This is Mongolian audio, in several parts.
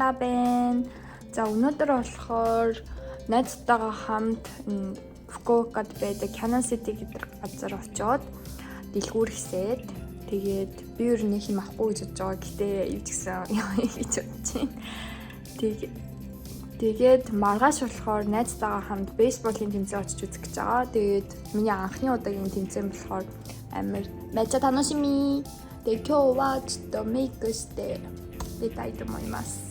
Ара байна. За өнөөдөр болохоор найзтайгаа хамт Фукуокад байдаг Canal City гэдэг газар очоод дэлгүүрхсээд тэгээд би ер нь хэм авахгүй гэж бодож байгаа. Гэтэ юу ч гэсэн яа гэж бодож байна. Тэгээд маргааш болохоор найзтайгаа хамт бейсболын тэмцээн очиж үзэх гэж байгаа. Тэгээд миний анхны удаагийн тэмцээн болохоор амар мяча таношими. で今日はちょっとメイクして出たいと思います。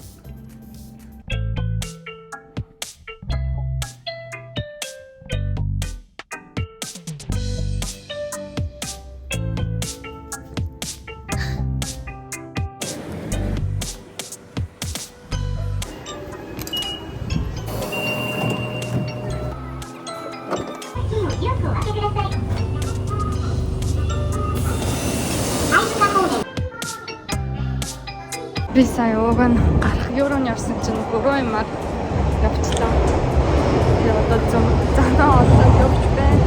Би сая ууган гарах евроны явсан чинь буруу юм аа явчлаа. Тэгээ одоо занаа олоод явж байна.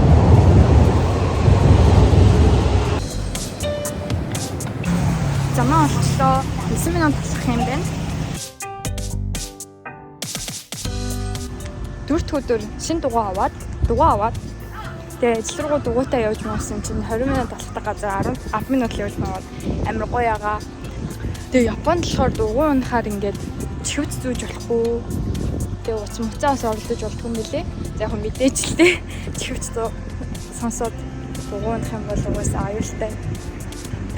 Занаа олчлоо. 9 минут болох юм байна. Дөрөвт өдөр шинэ дугаа аваад тэгээ ажил руу дугуйтаа явж муусан чинь 20 минут болохтой газар 10 минут л явж маад амар гоё ягаа. Тэгээ Японд болохоор дугуй унахаар ингээд чихвч зүүж болохгүй. Тэгээ уц муцаас орлож болдгүй юм билээ. За яг мэдээж л дээ. Чихвч сонсоод дугуй унах юм бол угаасаа аюултай.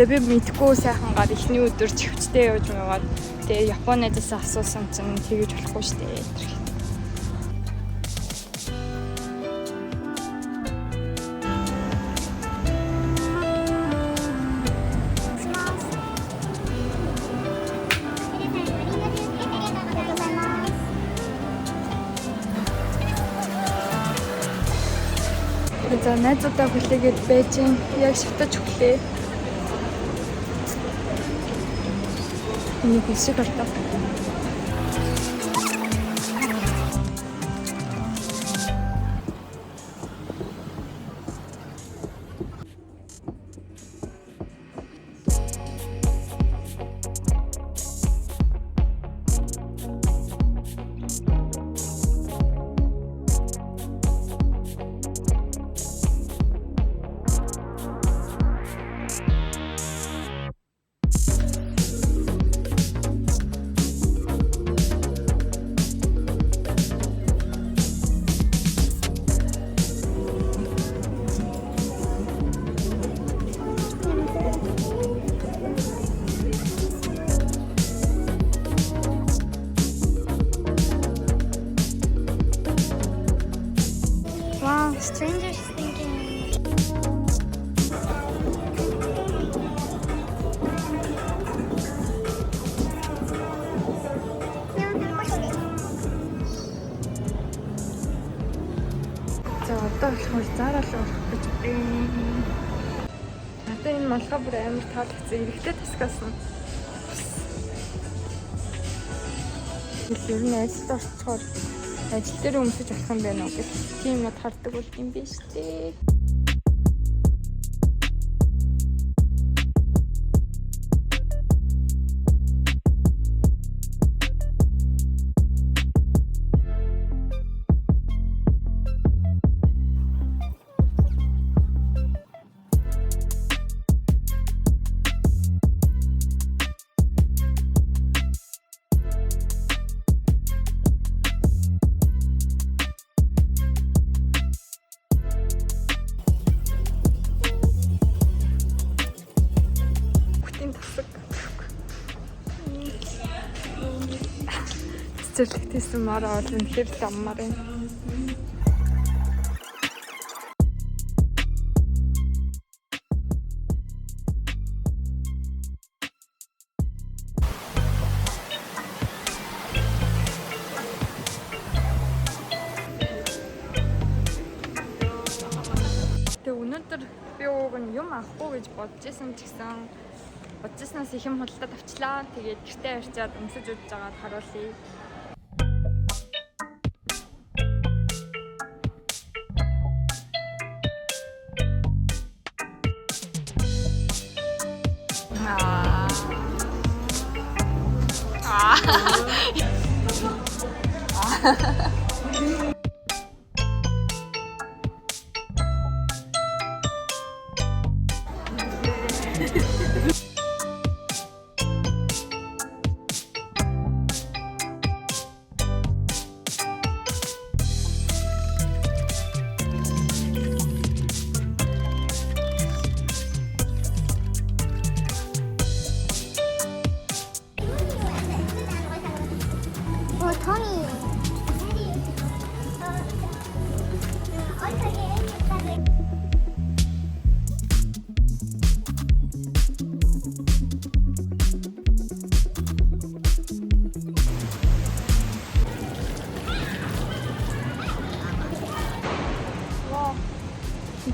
Тэгээ би мэдгүй сайхан гар ихний өдөр чихвчтэй явж маягаад тэгээ Японаас асуусан чинь тэгэж болохгүй шүү дээ. За найзуудаа хүлээгээд байж яг шатаж өглөө. Энийг хэсэг ортоо. Strangers thinking. За одоо болохоор заараал урах гэж байна. Надад энэ малгай бүр амар таалагдсан. Эрэгтэй тасгасан. Ер нь ажилд орцохоор ажил дээр өмсөж авах юм байна уу гэх тийм над хардаг бол юм биш үү? Цэцэрлэгтээсэн мараа олон хэр заммаар байна. Тэгээ өнөөдөр би ууг нь юм авахгүй гэж бодож исэн ч гэсэн бодсноос их юм худалдаад авчлаа. Тэгээд гэртээ авчиад өмсөж удаж байгаад харуулъя.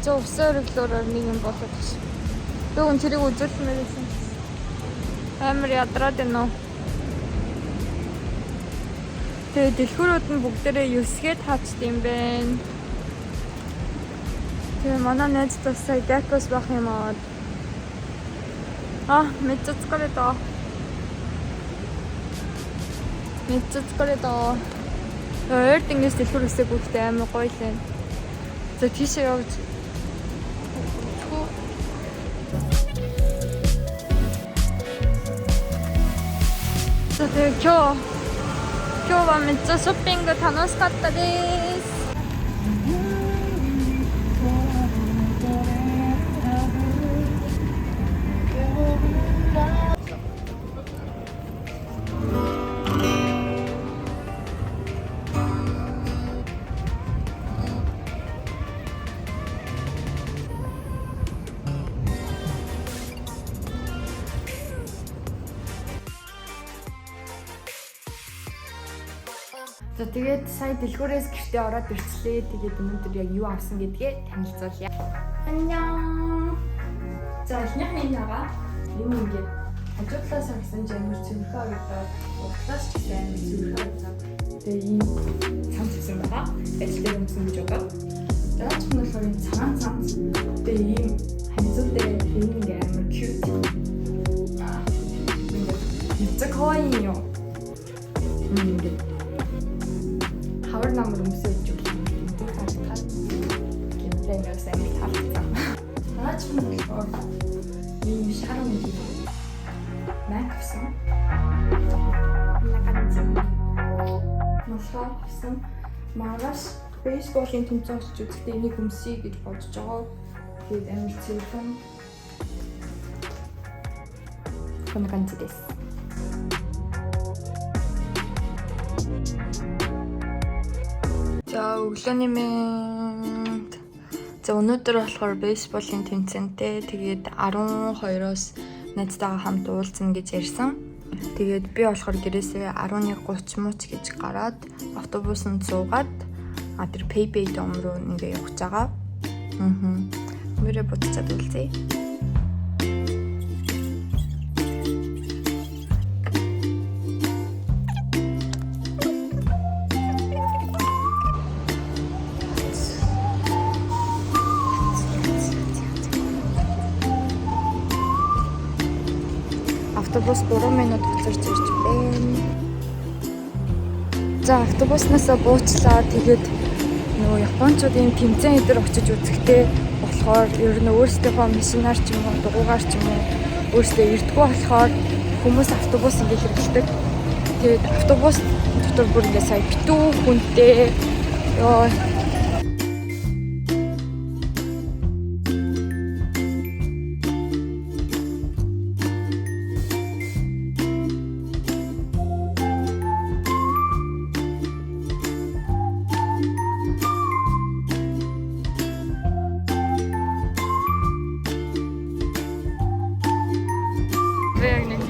진짜 없어요 기도를 미는 버섯이. 요건 드리고 어쩌으면 됐어. амар ядраад байна уу. Тэгээд дэлгүүрүүд нь бүгдээрээ 9-гээ тавчд юм байна. Тэгээд манай найз тасаа дакос бах юм аа.めっちゃ疲れた.めっちゃ疲れた. Ойр тэнгээс дэлгүүр үсээ бүгдээ амар гоё лээ. За тийшээ явж.今日はめっちゃショッピング楽しかったです。За тэгээд сая дэлгүүрээс гэртээ ороод ирчлээ. Тэгээд өнөөдөр яг юу авсан гэдгээ танилцуулъя. 안녕. За эхнийх нь ягаа юм ингээд хажуудлаас харсан жамар цэвэрхээ аваад уртлаас ч гэсэн амар цэвэрхээ аваад тэгээд ийм цамц гэсэн байгаа. Ажил дээр өмсөн гэж байгаа. Дараа ч нь болохоор ийм цагаан цамц. Тэгээд ийм ханзуутай ийм ингээд амар cute. Ингээд кавайи ёо. Ингээд хавар намар өмсөж өгч юм. Тэр хаштай. Гэмтэнээс амир талцсан. Наач нь болохоор ийм шарам юм. Максэн. Наканцсан. Машаасан. Мараш бейсболын тэмцээн очиж үзэхдээ энийг өмсөе гэж бодож байгаа. Тэгээд амир цэвэрхэн. Конканц дэс. За өглөөний мэнд. За өнөөдөр болохоор бейсболын тэмцээнтэй. Тэгээд 12-оос найзтайгаа хамт уулзна гэж ярьсан. Тэгээд би болохоор гэрээсээ 11:30 мууч гэж гараад автобусанд суугаад тэр Payday дом руу ингээ явж байгаа. Мөрөө бодцаад үлзээ. Автобус 3 минут хоцорч ирж байна. За автобуснаас буучлаа. Тэгээд нөгөө японочдын тэмцээн эдэр очиж үзэхдээ болохоор ер нь өөрсдийнхөө машинаар ч юм уу дугуйгаар ч юм уу өөрсдөө ирдгүү болохоор хүмүүс автобус ингээ хэрэглэдэг. Тэгээд автобус дотор бүр ингээ сая битүү хүнтэй ёо.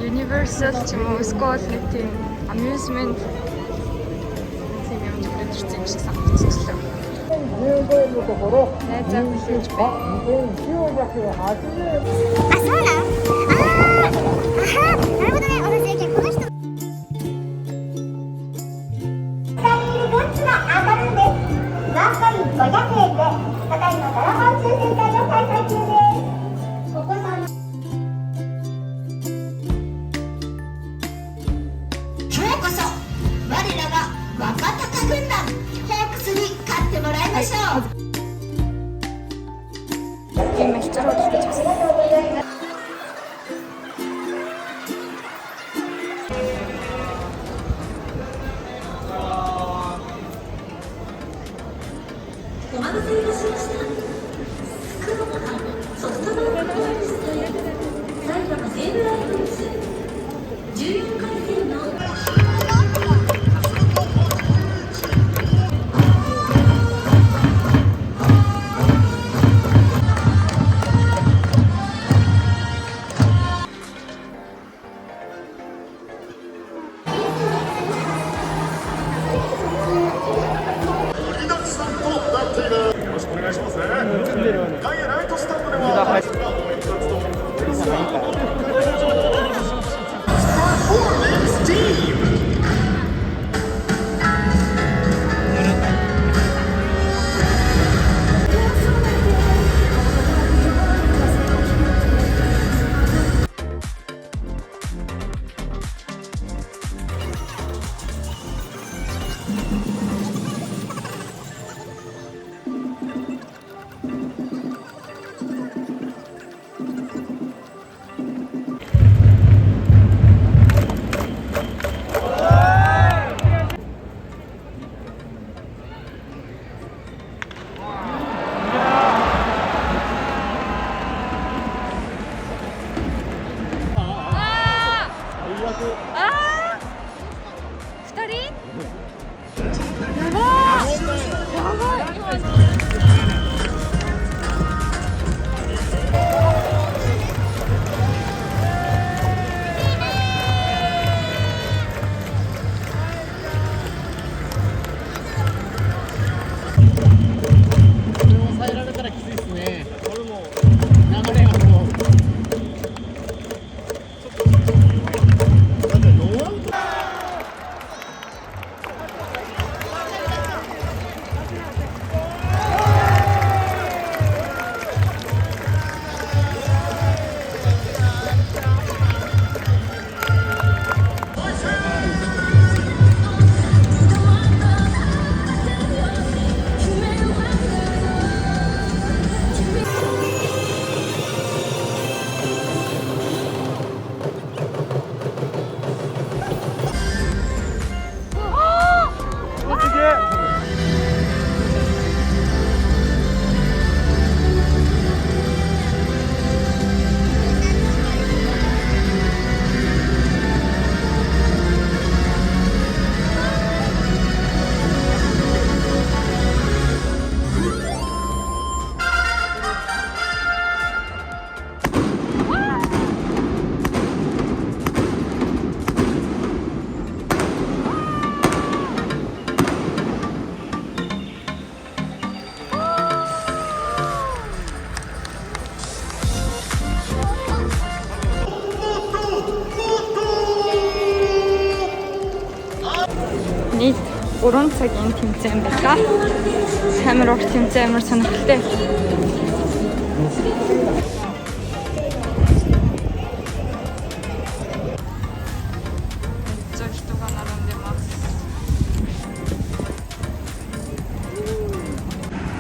Universal ч юм уу скол нэг тийм amusement тийм юм jirсэн юм шиг санагдчихлаа. Найзаа хүлээж байна. ましょう。今ヒチャロー来てます。お待たせいたしました。黒のソフトバンクホークスと埼玉西武ライオンズ14回戦のНийт 3 цагийн тэмцээн байлаа. Амар урт тэмцээн амар сонирхолтой.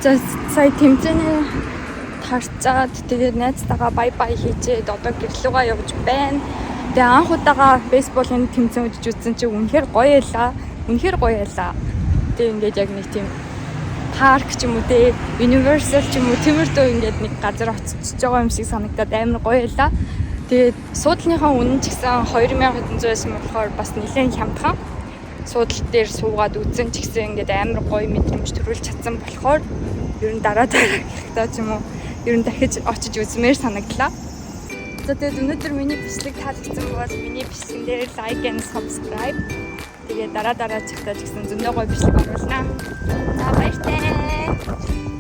За сая тэмцээний тарцаад тэгээд найзтайгаа бай бай хийжээд одоо гэрлүүгээ явж байна. Тэгээ анх удаага бейсболын тэмцээн үзэж үзсэн чинь үнэхээр гоё ялаа. Тэгээ ингээд яг нэг тийм парк ч юм уу те, Universal ч юм уу тиймэрдүү ингээд нэг газар очиж байгаа юм шиг санагдаад амар гоё ялаа. Тэгээд суудлынхаа үнэн ч гэсэн 2700 байсан болохоор бас нэлээд хямдхан. Суудлын дээр суугаад үзэн ч гэсэн ингээд амар гоё мэдрэмж төрүүлж чадсан болохоор ер нь дараа гэхдээ ч юм уу ер нь дахиж очиж үзмээр санагдлаа. За тэгээд өнөөдөр миний бичлэг таалагдсан бол миний бичлэгэн дээр лайк and subscribe. Тэгээд дараа чихтаа ч гэсэн зөндөө гоё бичлэг оруулнаа. За баяртай.